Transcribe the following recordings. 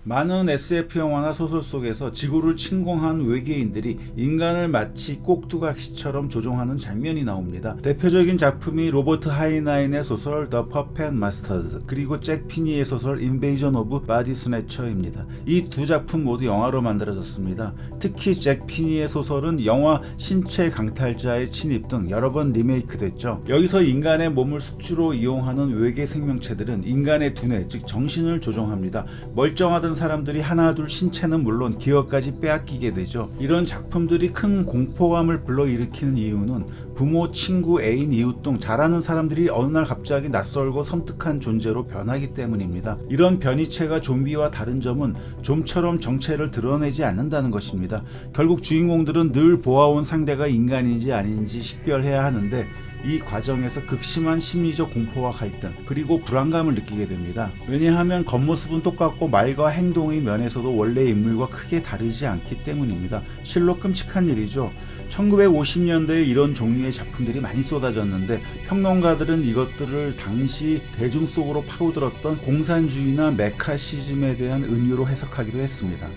많은 SF 영화나 소설 속에서 지구를 침공한 외계인들이 인간을 마치 꼭두각시처럼 조종하는 장면이 나옵니다. 대표적인 작품이 로버트 하이나인의 소설 The Puppet Masters, 그리고 잭 피니의 소설 Invasion of Body Snatcher입니다. 이 두 작품 모두 영화로 만들어졌습니다. 특히 잭 피니의 소설은 영화 신체 강탈자의 침입 등 여러 번 리메이크됐죠. 여기서 인간의 몸을 숙주로 이용하는 외계 생명체들은 인간의 두뇌, 즉 정신을 조종합니다. 멀쩡하던 사람들이 하나둘 신체는 물론 기억까지 빼앗기게 되죠. 이런 작품들이 큰 공포감을 불러일으키는 이유는 부모, 친구, 애인, 이웃 등 잘아는 사람들이 어느 날 갑자기 낯설고 섬뜩한 존재로 변하기 때문입니다. 이런 변이체가 좀비와 다른 점은 좀처럼 정체를 드러내지 않는다는 것입니다. 결국 주인공들은 늘 보아온 상대가 인간인지 아닌지 식별해야 하는데 이 과정에서 극심한 심리적 공포와 갈등, 그리고 불안감을 느끼게 됩니다. 왜냐하면 겉모습은 똑같고 말과 행동의 면에서도 원래 인물과 크게 다르지 않기 때문입니다. 실로 끔찍한 일이죠. 1950년대에 이런 종류의 작품들이 많이 쏟아졌는데 평론가들은 이것들을 당시 대중 속으로 파고들었던 공산주의나 메카시즘에 대한 은유로 해석하기도 했습니다.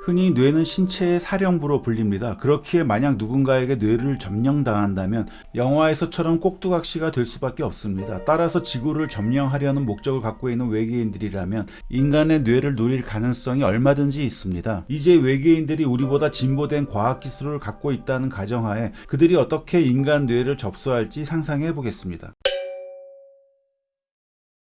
흔히 뇌는 신체의 사령부로 불립니다. 그렇기에 만약 누군가에게 뇌를 점령당한다면 영화에서처럼 꼭두각시가 될 수밖에 없습니다. 따라서 지구를 점령하려는 목적을 갖고 있는 외계인들이라면 인간의 뇌를 노릴 가능성이 얼마든지 있습니다. 이제 외계인들이 우리보다 진보된 과학기술을 갖고 있다는 가정하에 그들이 어떻게 인간 뇌를 접수할지 상상해 보겠습니다.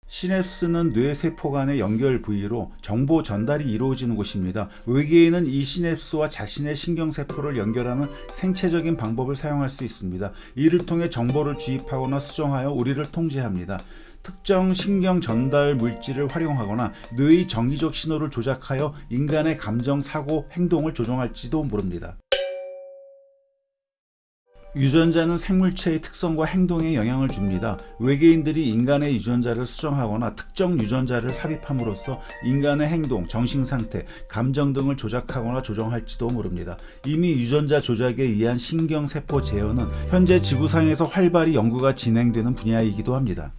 시냅스는 뇌세포 간의 연결 부위로 정보 전달이 이루어지는 곳입니다. 외계인은 이 시냅스와 자신의 신경세포를 연결하는 생체적인 방법을 사용할 수 있습니다. 이를 통해 정보를 주입하거나 수정하여 우리를 통제합니다. 특정 신경 전달 물질을 활용하거나 뇌의 정기적 신호를 조작하여 인간의 감정, 사고, 행동을 조종할지도 모릅니다. 유전자는 생물체의 특성과 행동에 영향을 줍니다. 외계인들이 인간의 유전자를 수정하거나 특정 유전자를 삽입함으로써 인간의 행동, 정신상태, 감정 등을 조작하거나 조정할지도 모릅니다. 이미 유전자 조작에 의한 신경세포 제어는 현재 지구상에서 활발히 연구가 진행되는 분야이기도 합니다.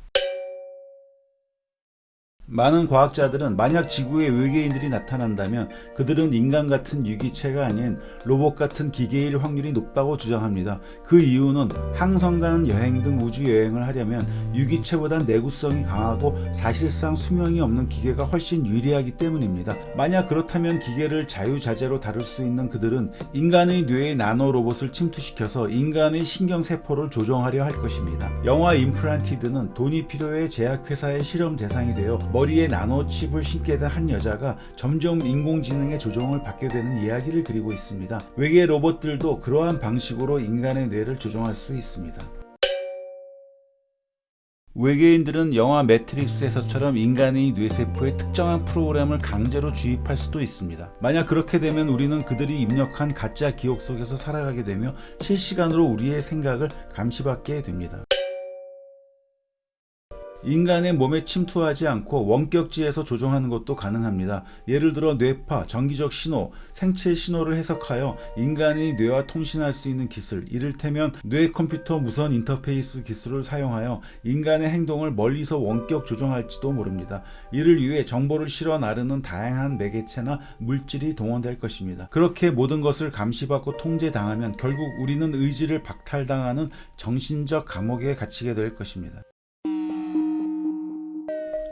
많은 과학자들은 만약 지구에 외계인들이 나타난다면 그들은 인간 같은 유기체가 아닌 로봇 같은 기계일 확률이 높다고 주장합니다. 그 이유는 항성간 여행 등 우주 여행을 하려면 유기체보다 내구성이 강하고 사실상 수명이 없는 기계가 훨씬 유리하기 때문입니다. 만약 그렇다면 기계를 자유자재로 다룰 수 있는 그들은 인간의 뇌에 나노 로봇을 침투시켜서 인간의 신경세포를 조종하려 할 것입니다. 영화 임플란티드는 돈이 필요해 제약회사의 실험 대상이 되어 머리에 나노칩을 심게 된 한 여자가 점점 인공지능의 조종을 받게 되는 이야기를 그리고 있습니다. 외계 로봇들도 그러한 방식으로 인간의 뇌를 조종할 수 있습니다. 외계인들은 영화 매트릭스에서처럼 인간의 뇌세포에 특정한 프로그램을 강제로 주입할 수도 있습니다. 만약 그렇게 되면 우리는 그들이 입력한 가짜 기억 속에서 살아가게 되며 실시간으로 우리의 생각을 감시받게 됩니다. 인간의 몸에 침투하지 않고 원격지에서 조종하는 것도 가능합니다. 예를 들어 뇌파, 정기적 신호, 생체 신호를 해석하여 인간의 뇌와 통신할 수 있는 기술, 이를테면 뇌 컴퓨터 무선 인터페이스 기술을 사용하여 인간의 행동을 멀리서 원격 조종할지도 모릅니다. 이를 위해 정보를 실어 나르는 다양한 매개체나 물질이 동원될 것입니다. 그렇게 모든 것을 감시받고 통제당하면 결국 우리는 의지를 박탈당하는 정신적 감옥에 갇히게 될 것입니다.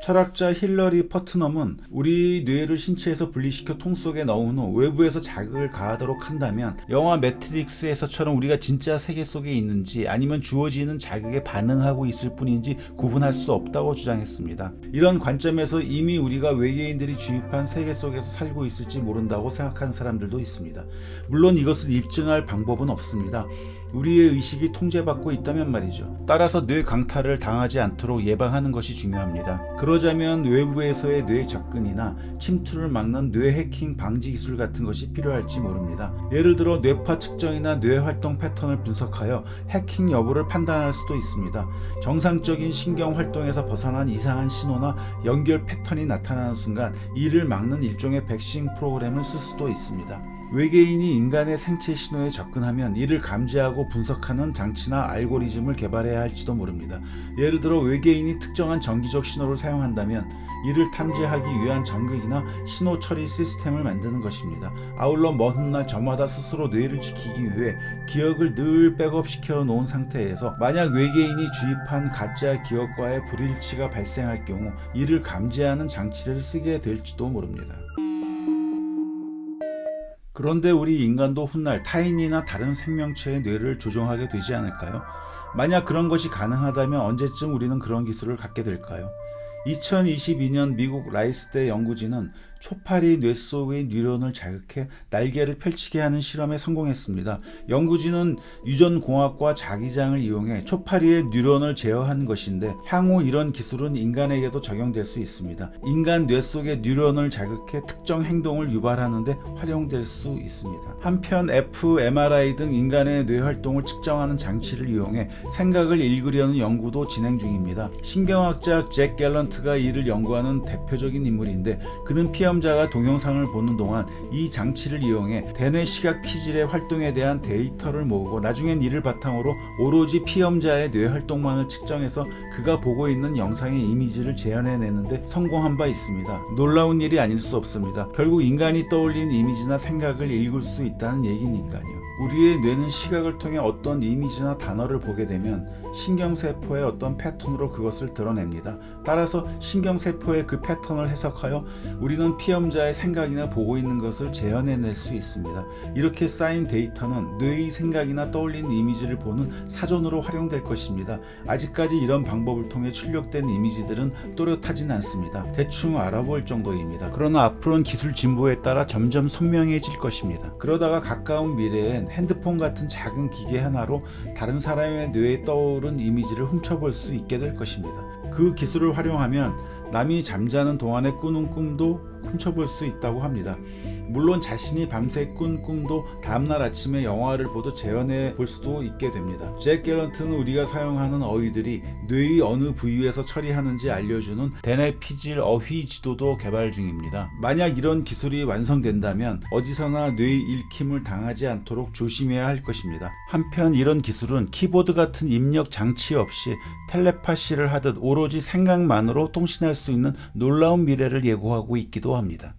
철학자 힐러리 퍼트넘은 우리 뇌를 신체에서 분리시켜 통 속에 넣은 후 외부에서 자극을 가하도록 한다면 영화 매트릭스에서처럼 우리가 진짜 세계 속에 있는지 아니면 주어지는 자극에 반응하고 있을 뿐인지 구분할 수 없다고 주장했습니다. 이런 관점에서 이미 우리가 외계인들이 주입한 세계 속에서 살고 있을지 모른다고 생각하는 사람들도 있습니다. 물론 이것을 입증할 방법은 없습니다. 우리의 의식이 통제받고 있다면 말이죠. 따라서 뇌 강탈을 당하지 않도록 예방하는 것이 중요합니다. 그러자면 외부에서의 뇌 접근이나 침투를 막는 뇌 해킹 방지 기술 같은 것이 필요할지 모릅니다. 예를 들어 뇌파 측정이나 뇌 활동 패턴을 분석하여 해킹 여부를 판단할 수도 있습니다. 정상적인 신경 활동에서 벗어난 이상한 신호나 연결 패턴이 나타나는 순간 이를 막는 일종의 백신 프로그램을 쓸 수도 있습니다. 외계인이 인간의 생체 신호에 접근하면 이를 감지하고 분석하는 장치나 알고리즘을 개발해야 할지도 모릅니다. 예를 들어 외계인이 특정한 정기적 신호를 사용한다면 이를 탐지하기 위한 전극이나 신호 처리 시스템을 만드는 것입니다. 아울러 먼 훗날 저마다 스스로 뇌를 지키기 위해 기억을 늘 백업시켜 놓은 상태에서 만약 외계인이 주입한 가짜 기억과의 불일치가 발생할 경우 이를 감지하는 장치를 쓰게 될지도 모릅니다. 그런데 우리 인간도 훗날 타인이나 다른 생명체의 뇌를 조종하게 되지 않을까요? 만약 그런 것이 가능하다면 언제쯤 우리는 그런 기술을 갖게 될까요? 2022년 미국 라이스대 연구진은 초파리 뇌 속의 뉴런을 자극해 날개를 펼치게 하는 실험에 성공했습니다. 연구진은 유전공학과 자기장을 이용해 초파리의 뉴런을 제어한 것인데 향후 이런 기술은 인간에게도 적용될 수 있습니다. 인간 뇌 속의 뉴런을 자극해 특정 행동을 유발하는 데 활용될 수 있습니다. 한편 fMRI 등 인간의 뇌 활동을 측정하는 장치를 이용해 생각을 읽으려는 연구도 진행 중입니다. 신경학자 잭 갤런트가 이를 연구하는 대표적인 인물인데 그는 피험자가 동영상을 보는 동안 이 장치를 이용해 대뇌 시각 피질의 활동에 대한 데이터를 모으고 나중엔 이를 바탕으로 오로지 피험자의 뇌 활동만을 측정해서 그가 보고 있는 영상의 이미지를 재현해내는데 성공한 바 있습니다. 놀라운 일이 아닐 수 없습니다. 결국 인간이 떠올린 이미지나 생각을 읽을 수 있다는 얘기니까요. 우리의 뇌는 시각을 통해 어떤 이미지나 단어를 보게 되면 신경세포의 어떤 패턴으로 그것을 드러냅니다. 따라서 신경세포의 그 패턴을 해석하여 우리는 피험자의 생각이나 보고 있는 것을 재현해낼 수 있습니다. 이렇게 쌓인 데이터는 뇌의 생각이나 떠올린 이미지를 보는 사전으로 활용될 것입니다. 아직까지 이런 방법을 통해 출력된 이미지들은 또렷하진 않습니다. 대충 알아볼 정도입니다. 그러나 앞으로는 기술 진보에 따라 점점 선명해질 것입니다. 그러다가 가까운 미래엔 핸드폰 같은 작은 기계 하나로 다른 사람의 뇌에 떠오른 이미지를 훔쳐볼 수 있게 될 것입니다. 그 기술을 활용하면 남이 잠자는 동안에 꾸는 꿈도 훔쳐볼 수 있다고 합니다. 물론 자신이 밤새 꾼 꿈도 다음날 아침에 영화를 보듯 재현해 볼 수도 있게 됩니다. 잭 갤런트는 우리가 사용하는 어휘들이 뇌의 어느 부위에서 처리하는지 알려주는 대뇌 피질 어휘 지도도 개발 중입니다. 만약 이런 기술이 완성된다면 어디서나 뇌의 읽힘을 당하지 않도록 조심해야 할 것입니다. 한편 이런 기술은 키보드 같은 입력 장치 없이 텔레파시를 하듯 오로지 생각만으로 통신할 수 있는 놀라운 미래를 예고하고 있기도 합니다.